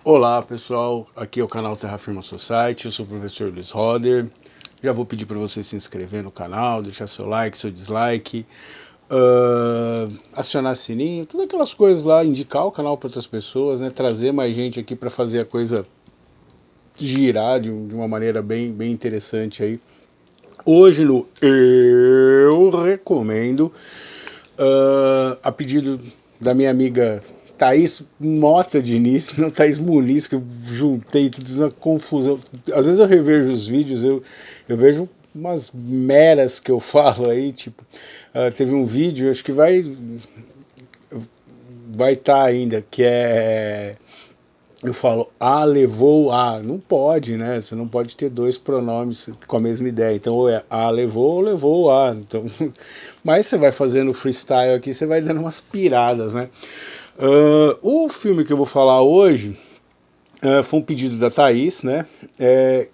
Olá pessoal, aqui é o canal Terra Firma Society, eu sou o professor Luiz Roder. Já vou pedir para você se inscrever no canal, deixar seu like, seu dislike, acionar sininho, todas aquelas coisas lá, indicar o canal para outras pessoas, né? Trazer mais gente aqui para fazer a coisa girar de uma maneira bem interessante aí. Hoje no Eu Recomendo, a pedido da minha amiga Thaís Mota Diniz, não Thaís Muniz, que eu juntei tudo na confusão. Às vezes eu revejo os vídeos, eu vejo umas meras que eu falo aí, tipo, teve um vídeo, acho que vai estar ainda, que é eu falo, a levou a, não pode, né? Você não pode ter dois pronomes com a mesma ideia. Então, ou é a levou ou levou a. Então, mas você vai fazendo freestyle aqui, você vai dando umas piradas, né? O filme que eu vou falar hoje foi um pedido da Thaís, né?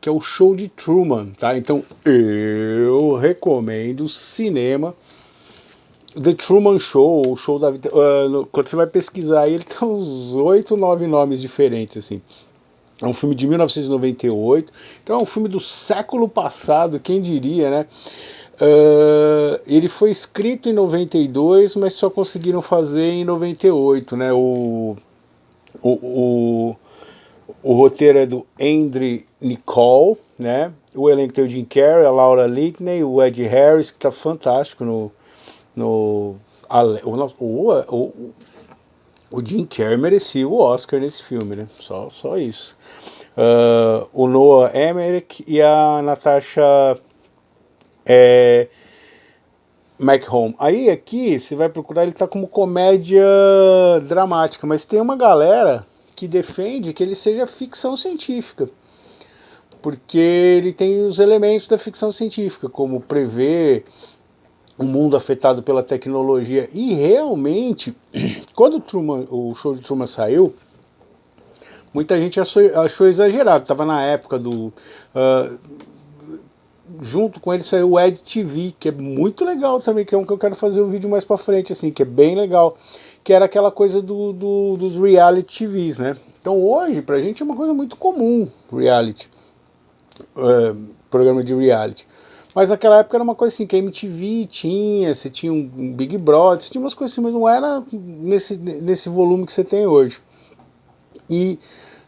Que é o Show de Truman, tá? Então, eu recomendo cinema. The Truman Show, o show da vida. Quando você vai pesquisar aí, ele tem uns 8, 9 nomes diferentes, assim. É um filme de 1998, então é um filme do século passado, quem diria, né? Ele foi escrito em 92, mas só conseguiram fazer em 98, né? O, o, o roteiro é do Andrew Nicole, né? O elenco tem o Jim Carrey, a Laura Linney, o Ed Harris, que tá fantástico no o Jim Carrey merecia o Oscar nesse filme, né? Só isso. O Noah Emmerich e a Natasha é, McHome. Aí aqui você vai procurar, ele tá como comédia dramática, mas tem uma galera que defende que ele seja ficção científica, porque ele tem os elementos da ficção científica, como prever um mundo afetado pela tecnologia. E realmente, quando o show de Truman saiu, muita gente achou exagerado. Tava na época do junto com ele saiu o Ed TV, que é muito legal também, que é um que eu quero fazer um vídeo mais pra frente, assim, que é bem legal, que era aquela coisa dos reality TVs, né? Então hoje, pra gente é uma coisa muito comum, reality, programa de reality. Mas naquela época era uma coisa assim, que a MTV tinha, você tinha um Big Brother, você tinha umas coisas assim, mas não era nesse volume que você tem hoje. E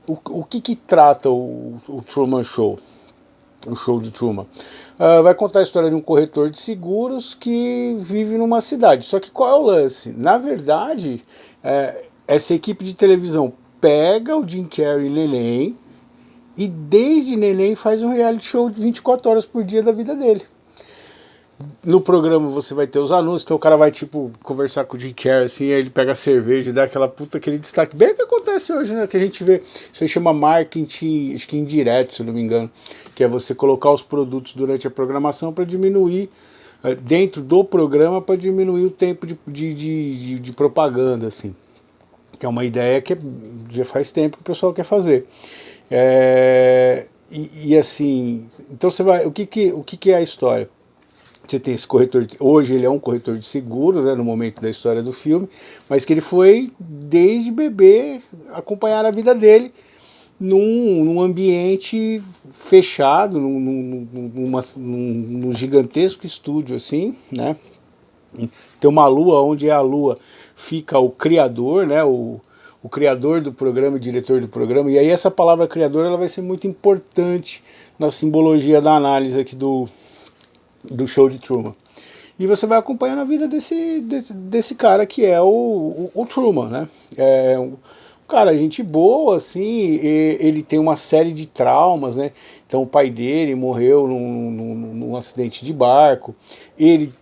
o que trata o Truman Show? O show de Truman. Vai contar a história de um corretor de seguros que vive numa cidade. Só que qual é o lance? Na verdade, essa equipe de televisão pega o Jim Carrey e Neném e desde Neném faz um reality show de 24 horas por dia da vida dele. No programa você vai ter os anúncios, então o cara vai, tipo, conversar com o Jim Carrey, assim, aí ele pega a cerveja e dá aquela puta, aquele destaque. Bem o que acontece hoje, né? Que a gente vê, isso aí chama marketing, acho que indireto, se não me engano, que é você colocar os produtos durante a programação para diminuir, dentro do programa, para diminuir o tempo de propaganda, assim. Que é uma ideia que já faz tempo que o pessoal quer fazer. E assim, então você vai, o que é a história? Você tem esse corretor, hoje ele é um corretor de seguros, né, no momento da história do filme, mas que ele foi, desde bebê, acompanhar a vida dele num ambiente fechado, num gigantesco estúdio, assim, né? Tem uma lua, onde é a lua fica o criador, né? O criador do programa, o diretor do programa, e aí essa palavra criador ela vai ser muito importante na simbologia da análise aqui do show de Truman. E você vai acompanhando a vida desse cara que é o Truman, né? É um cara, gente boa, assim, ele tem uma série de traumas, né? Então o pai dele morreu num acidente de barco, ele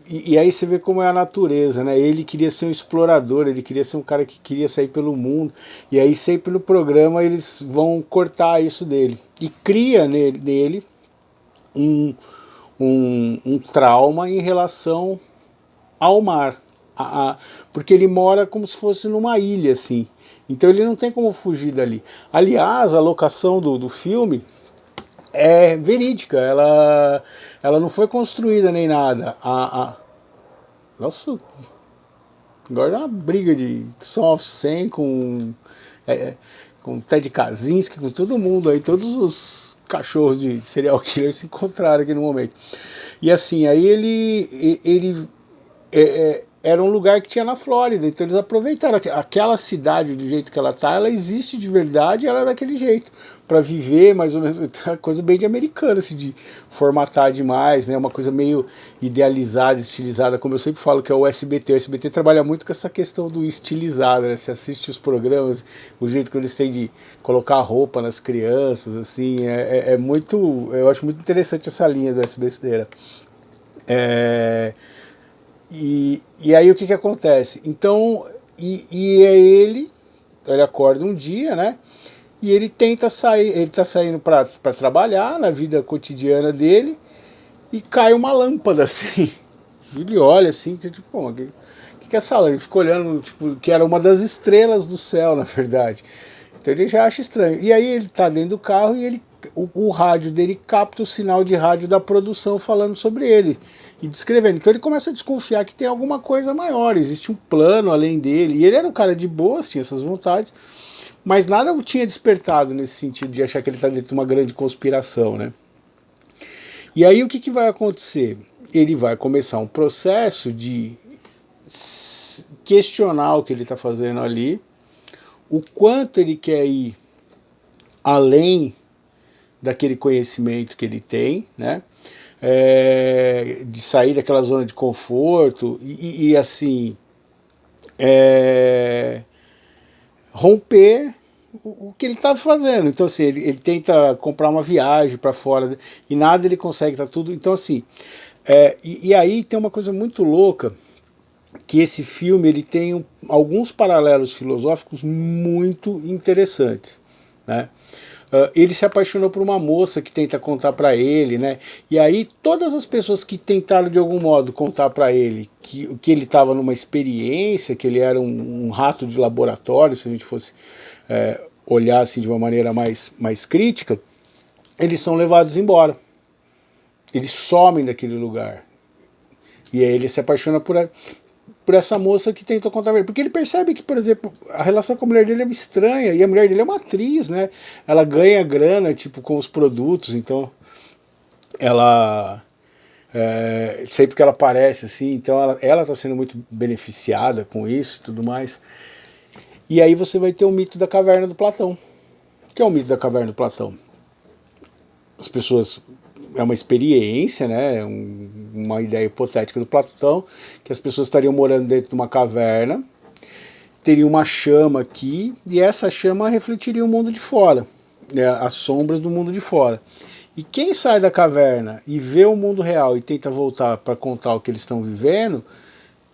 e aí você vê como é a natureza, né? Ele queria ser um explorador, ele queria ser um cara que queria sair pelo mundo, e aí sempre no programa eles vão cortar isso dele. E cria nele um, um trauma em relação ao mar. Porque ele mora como se fosse numa ilha, assim. Então ele não tem como fugir dali. Aliás, a locação do filme é verídica. Ela não foi construída nem nada. Nossa, agora é uma briga de Son of Sam com com o Ted Kaczynski, com todo mundo aí, todos os cachorros de serial killer se encontraram aqui no momento. E assim, aí ele era um lugar que tinha na Flórida, então eles aproveitaram aquela cidade do jeito que ela tá, ela existe de verdade, ela é daquele jeito, para viver mais ou menos, uma coisa bem de americana, assim, de formatar demais, né, uma coisa meio idealizada, estilizada, como eu sempre falo que é o SBT trabalha muito com essa questão do estilizado, né, você assiste os programas, o jeito que eles têm de colocar roupa nas crianças, assim, é muito, eu acho muito interessante essa linha do SBT. E aí o que acontece? Então, é ele acorda um dia, né? E ele tenta sair, ele tá saindo para trabalhar na vida cotidiana dele e cai uma lâmpada assim. Ele olha assim, tipo, pô, que é essa lâmpada? Ele fica olhando, tipo, que era uma das estrelas do céu, na verdade. Então ele já acha estranho. E aí ele tá dentro do carro e o rádio dele capta o sinal de rádio da produção falando sobre ele e descrevendo. Então ele começa a desconfiar que tem alguma coisa maior, existe um plano além dele. E ele era um cara de boas, tinha essas vontades, mas nada o tinha despertado nesse sentido de achar que ele está dentro de uma grande conspiração, né? E aí o que vai acontecer? Ele vai começar um processo de questionar o que ele está fazendo ali, o quanto ele quer ir além daquele conhecimento que ele tem, né? De sair daquela zona de conforto e assim, romper o que ele estava fazendo. Então assim, ele tenta comprar uma viagem para fora e nada ele consegue, tá tudo. Então assim, e aí tem uma coisa muito louca, que esse filme ele tem alguns paralelos filosóficos muito interessantes, né? Ele se apaixonou por uma moça que tenta contar para ele, né? E aí todas as pessoas que tentaram de algum modo contar para ele que ele estava numa experiência, que ele era um rato de laboratório, se a gente fosse olhar assim de uma maneira mais crítica, eles são levados embora. Eles somem daquele lugar. E aí ele se apaixona por essa moça que tentou contar pra ele. Porque ele percebe que, por exemplo, a relação com a mulher dele é estranha, e a mulher dele é uma atriz, né? Ela ganha grana, tipo, com os produtos, então ela... sempre que ela aparece, assim, então ela tá sendo muito beneficiada com isso e tudo mais. E aí você vai ter o mito da caverna do Platão. O que é o mito da caverna do Platão? As pessoas... É uma experiência, né, uma ideia hipotética do Platão, que as pessoas estariam morando dentro de uma caverna, teria uma chama aqui, e essa chama refletiria o mundo de fora, né, as sombras do mundo de fora. E quem sai da caverna e vê o mundo real e tenta voltar para contar o que eles estão vivendo,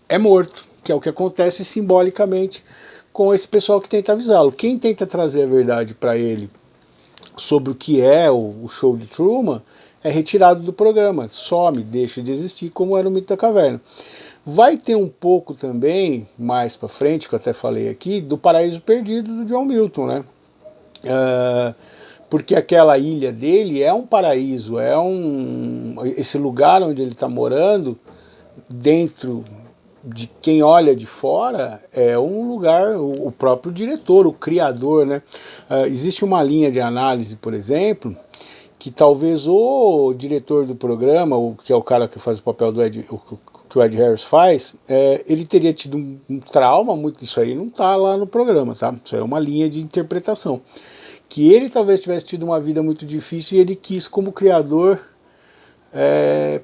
é morto, que é o que acontece simbolicamente com esse pessoal que tenta avisá-lo. Quem tenta trazer a verdade para ele sobre o que é o show de Truman é retirado do programa, some, deixa de existir, como era o mito da caverna. Vai ter um pouco também, mais para frente, que eu até falei aqui, do Paraíso Perdido do John Milton, né? Porque aquela ilha dele é um paraíso, esse lugar onde ele está morando, dentro de quem olha de fora, é um lugar, o próprio diretor, o criador, né? Existe uma linha de análise, por exemplo, que talvez o diretor do programa, que é o cara que faz o papel do que o Ed Harris faz, ele teria tido um trauma, muito isso aí não está lá no programa, tá? Isso aí é uma linha de interpretação. Que ele talvez tivesse tido uma vida muito difícil e ele quis, como criador,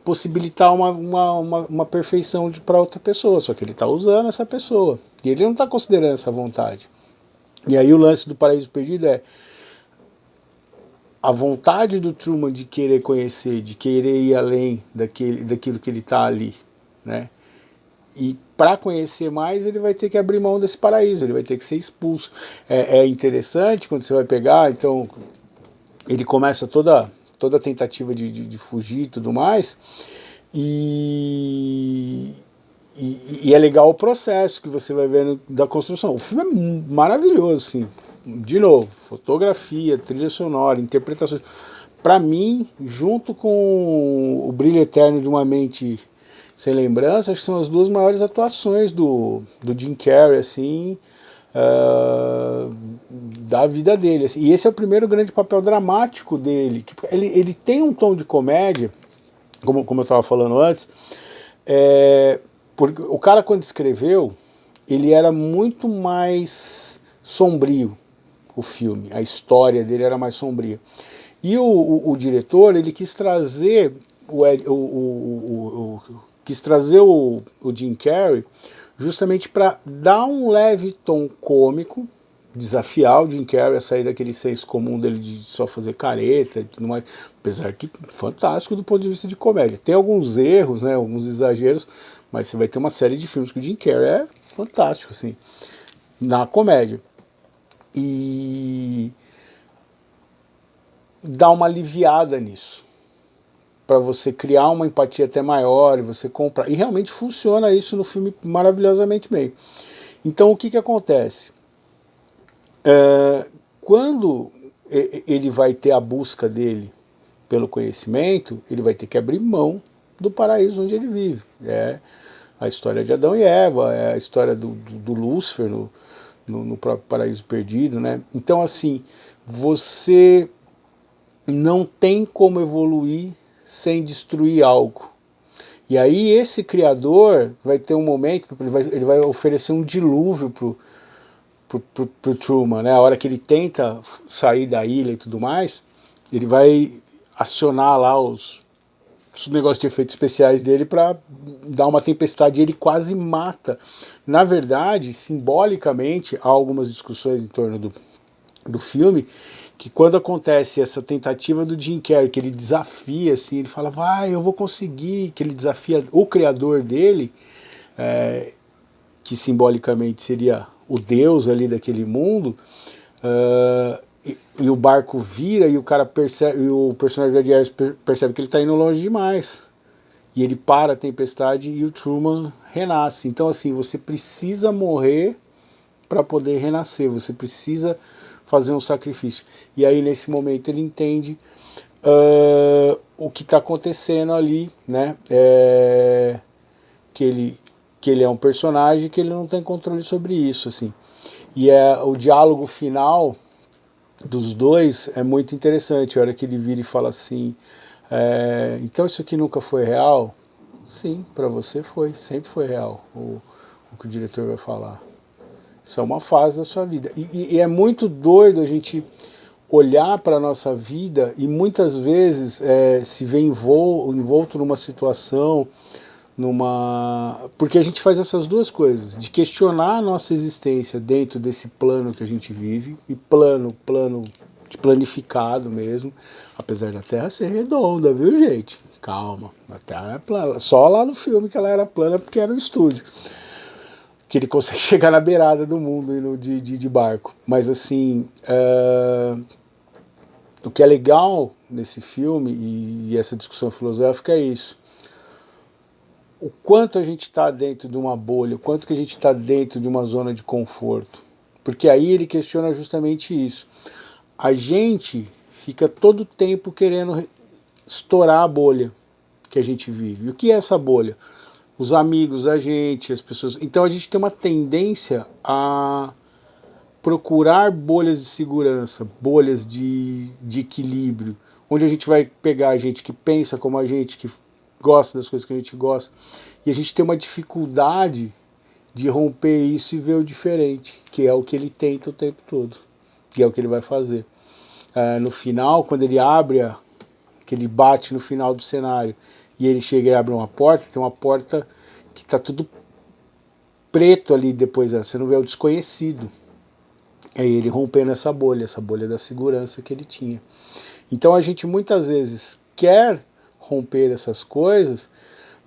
possibilitar uma perfeição para outra pessoa, só que ele está usando essa pessoa, e ele não está considerando essa vontade. E aí o lance do Paraíso Perdido é a vontade do Truman de querer conhecer, de querer ir além daquilo que ele está ali, né? E para conhecer mais, ele vai ter que abrir mão desse paraíso, ele vai ter que ser expulso. É interessante quando você vai pegar, então ele começa toda a tentativa de fugir e tudo mais, e é legal o processo que você vai vendo da construção. O filme é maravilhoso, assim. De novo, fotografia, trilha sonora, interpretações. Para mim, junto com O Brilho Eterno de uma Mente Sem Lembrança, acho que são as duas maiores atuações do Jim Carrey, assim, da vida dele. Assim. E esse é o primeiro grande papel dramático dele. Ele tem um tom de comédia, como eu estava falando antes, porque o cara quando escreveu, ele era muito mais sombrio, o filme, a história dele era mais sombria. E o diretor, ele quis trazer o Jim Carrey justamente para dar um leve tom cômico, desafiar o Jim Carrey a sair daquele senso comum dele de só fazer careta e tudo mais, apesar que fantástico do ponto de vista de comédia. Tem alguns erros, né, alguns exageros, mas você vai ter uma série de filmes que o Jim Carrey é fantástico, assim, na comédia. E dá uma aliviada nisso, para você criar uma empatia até maior e você comprar. E realmente funciona isso no filme maravilhosamente bem. Então o que acontece? Quando ele vai ter a busca dele pelo conhecimento, ele vai ter que abrir mão do paraíso onde ele vive. É a história de Adão e Eva, é a história do Lúcifer no próprio Paraíso Perdido, né? Então assim, você não tem como evoluir sem destruir algo. E aí esse criador vai ter um momento, ele vai oferecer um dilúvio pro Truman, né? A hora que ele tenta sair da ilha e tudo mais, ele vai acionar lá os negócios de efeitos especiais dele para dar uma tempestade e ele quase mata. Na verdade, simbolicamente, há algumas discussões em torno do filme, que quando acontece essa tentativa do Jim Carrey, que ele desafia, assim, ele fala, vai, eu vou conseguir, que ele desafia o criador dele, que simbolicamente seria o Deus ali daquele mundo, e o barco vira e o cara percebe, e o personagem do Ed Harris percebe que ele está indo longe demais. E ele para a tempestade e o Truman renasce. Então assim, você precisa morrer para poder renascer, você precisa fazer um sacrifício. E aí nesse momento ele entende o que está acontecendo ali, né? Que ele é um personagem que ele não tem controle sobre isso, assim. E o diálogo final dos dois é muito interessante, a hora que ele vira e fala assim, então isso aqui nunca foi real? Sim, para você foi, sempre foi real, o que o diretor vai falar. Isso é uma fase da sua vida. E é muito doido a gente olhar para a nossa vida e muitas vezes se vê envolto numa situação, porque a gente faz essas duas coisas, de questionar a nossa existência dentro desse plano que a gente vive, e plano de planificado mesmo, apesar da Terra ser redonda, viu gente? Calma, a Terra é plana, só lá no filme que ela era plana porque era um estúdio, que ele consegue chegar na beirada do mundo indo de barco. Mas assim, o que é legal nesse filme, e essa discussão filosófica, é isso. O quanto a gente está dentro de uma bolha, o quanto que a gente está dentro de uma zona de conforto. Porque aí ele questiona justamente isso. A gente fica todo o tempo querendo estourar a bolha que a gente vive. E o que é essa bolha? Os amigos, a gente, as pessoas. Então a gente tem uma tendência a procurar bolhas de segurança, bolhas de equilíbrio, onde a gente vai pegar a gente que pensa como a gente, que gosta das coisas que a gente gosta, e a gente tem uma dificuldade de romper isso e ver o diferente, que é o que ele tenta o tempo todo, que é o que ele vai fazer. No final, quando ele abre, que ele bate no final do cenário, e ele chega e abre uma porta, tem uma porta que está tudo preto ali depois, você não vê o desconhecido. É ele rompendo essa bolha da segurança que ele tinha. Então a gente muitas vezes quer romper essas coisas,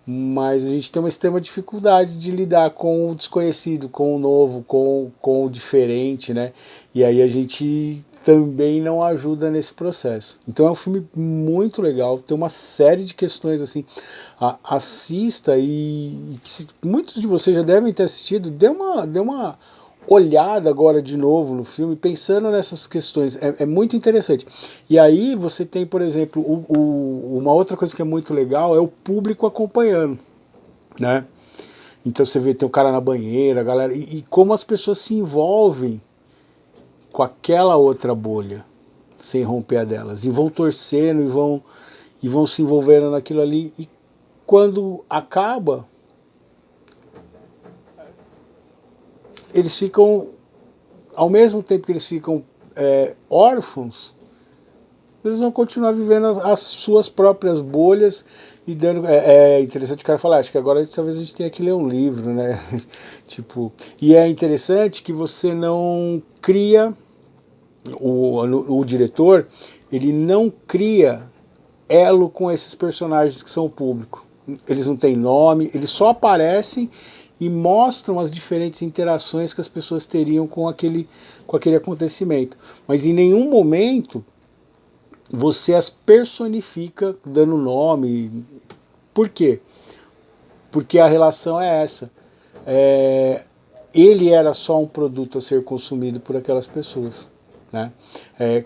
mas a gente tem uma extrema dificuldade de lidar com o desconhecido, com o novo, com o diferente, né? E aí a gente também não ajuda nesse processo. Então é um filme muito legal, tem uma série de questões assim, assista e muitos de vocês já devem ter assistido, dê uma olhada agora de novo no filme, pensando nessas questões, é muito interessante. E aí você tem, por exemplo, uma outra coisa que é muito legal é o público acompanhando, né? Então você vê, tem o cara na banheira, a galera, e como as pessoas se envolvem com aquela outra bolha, sem romper a delas, e vão torcendo e vão se envolvendo naquilo ali, e quando acaba, eles ficam, ao mesmo tempo que eles ficam órfãos, eles vão continuar vivendo as suas próprias bolhas e dando. É interessante o cara falar, acho que agora talvez a gente tenha que ler um livro, né? Tipo, e é interessante que você não cria, o diretor, ele não cria elo com esses personagens que são o público. Eles não têm nome, eles só aparecem e mostram as diferentes interações que as pessoas teriam com aquele acontecimento. Mas em nenhum momento você as personifica dando nome. Por quê? Porque a relação é essa. Ele era só um produto a ser consumido por aquelas pessoas. Né?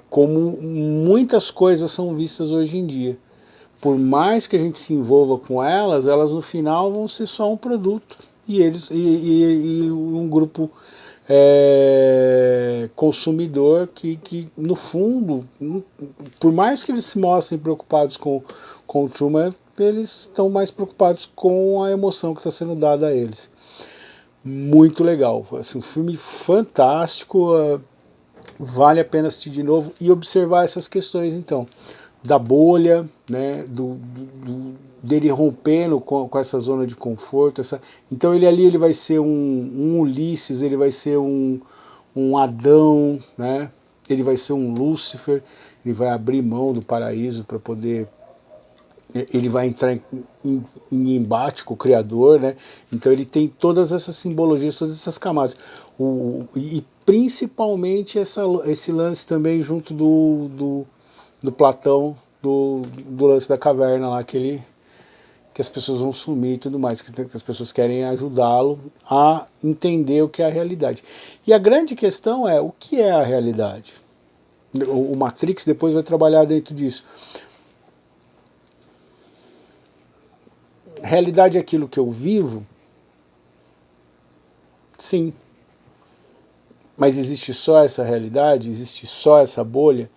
Como muitas coisas são vistas hoje em dia. Por mais que a gente se envolva com elas, elas no final vão ser só um produto. E eles e um grupo consumidor que no fundo, por mais que eles se mostrem preocupados com o Truman, eles estão mais preocupados com a emoção que está sendo dada a eles. Muito legal, assim, um filme fantástico, vale a pena assistir de novo e observar essas questões então, da bolha, né, dele rompendo com essa zona de conforto, então ele vai ser um Ulisses, ele vai ser um Adão, né, ele vai ser um Lúcifer, ele vai abrir mão do paraíso para poder, ele vai entrar em embate com o Criador, né? Então ele tem todas essas simbologias, todas essas camadas. E principalmente esse lance também junto do Platão, do lance da caverna lá, que as pessoas vão sumir e tudo mais, que as pessoas querem ajudá-lo a entender o que é a realidade. E a grande questão é, o que é a realidade? O Matrix depois vai trabalhar dentro disso. Realidade é aquilo que eu vivo? Sim. Mas existe só essa realidade? Existe só essa bolha?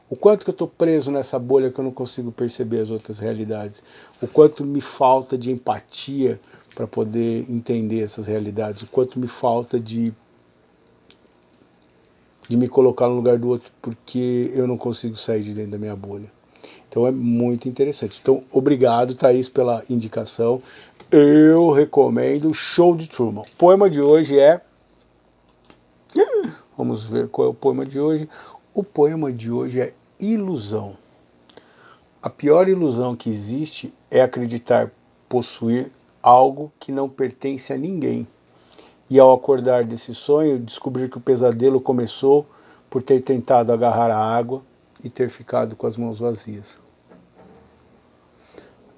O quanto que eu estou preso nessa bolha que eu não consigo perceber as outras realidades? O quanto me falta de empatia para poder entender essas realidades? O quanto me falta de me colocar no lugar do outro porque eu não consigo sair de dentro da minha bolha? Então é muito interessante. Então, obrigado, Thaís, pela indicação. Eu recomendo Show de Truman. O poema de hoje é... Vamos ver qual é o poema de hoje. O poema de hoje é Ilusão. A pior ilusão que existe é acreditar possuir algo que não pertence a ninguém. E ao acordar desse sonho, descobrir que o pesadelo começou por ter tentado agarrar a água e ter ficado com as mãos vazias.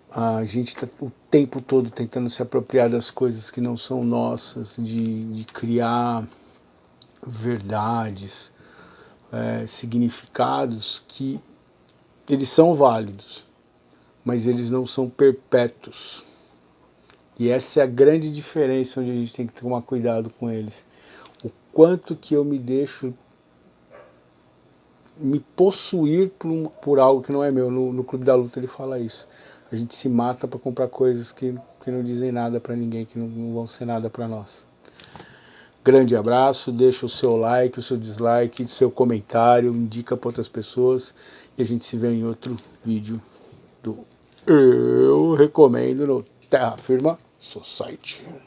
A gente está o tempo todo tentando se apropriar das coisas que não são nossas, de criar verdades, significados que eles são válidos, mas eles não são perpétuos. E essa é a grande diferença onde a gente tem que tomar cuidado com eles. O quanto que eu me deixo me possuir por algo que não é meu. No Clube da Luta ele fala isso. A gente se mata para comprar coisas que não dizem nada para ninguém, que não vão ser nada para nós. Grande abraço, deixa o seu like, o seu dislike, o seu comentário, indica para outras pessoas e a gente se vê em outro vídeo do Eu Recomendo no Terra Firma Society.